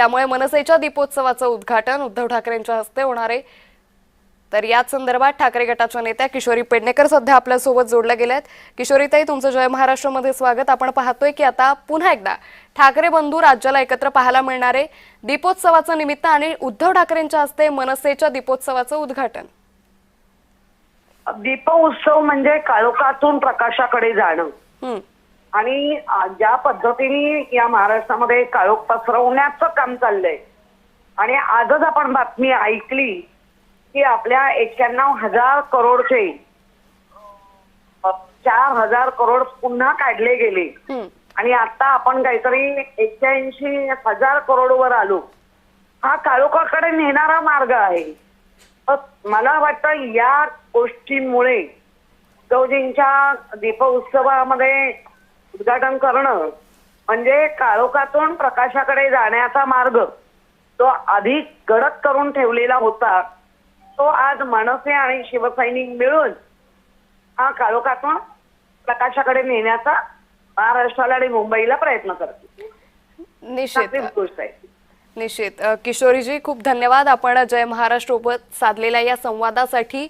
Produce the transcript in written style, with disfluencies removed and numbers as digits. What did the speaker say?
त्यामुळे मनसेच्या दीपोत्सवाचं उद्घाटन उद्धव ठाकरेंच्या हस्ते होणार आहे। तर याच संदर्भात ठाकरे गटाच्या नेत्या किशोरी पेडणेकर सध्या आपल्या सोबत जोडल्या गेल्या आहेत। किशोरीताई, तुमचं जय महाराष्ट्रमध्ये स्वागत। आपण पाहतोय की आता पुन्हा एकदा ठाकरे बंधू राज्याला एकत्र पाहायला मिळणार आहे दीपोत्सवाचं निमित्त आणि उद्धव ठाकरेंच्या हस्ते मनसेच्या दीपोत्सवाचं उद्घाटन। दीपोत्सव म्हणजे काळोखातून प्रकाशाकडे जाणं आणि ज्या पद्धतीने या महाराष्ट्रामध्ये काळोख पसरवण्याचं काम चाललंय आणि आजच आपण बातमी ऐकली की आपल्या 91,000 करोडचे 4,000 करोड पुन्हा काढले गेले आणि आता आपण काहीतरी 81,000 करोडवर आलो। हा काळोखाकडे नेणारा मार्ग आहे। मला वाटतं या गोष्टींमुळे उद्धवजींच्या दीपोत्सवामध्ये उद्घाटन करणं म्हणजे काळोखातून प्रकाशाकडे जाण्याचा मार्ग तो अधिक गडद करून ठेवलेला होता, तो आज मनसे आणि शिवसैनिक मिळून हा काळोखातून प्रकाशाकडे नेण्याचा महाराष्ट्राला आणि मुंबईला प्रयत्न करतील। निश्चित किशोरीजी, खूप धन्यवाद आपण जय महाराष्ट्र सोबत साधलेल्या या संवादासाठी।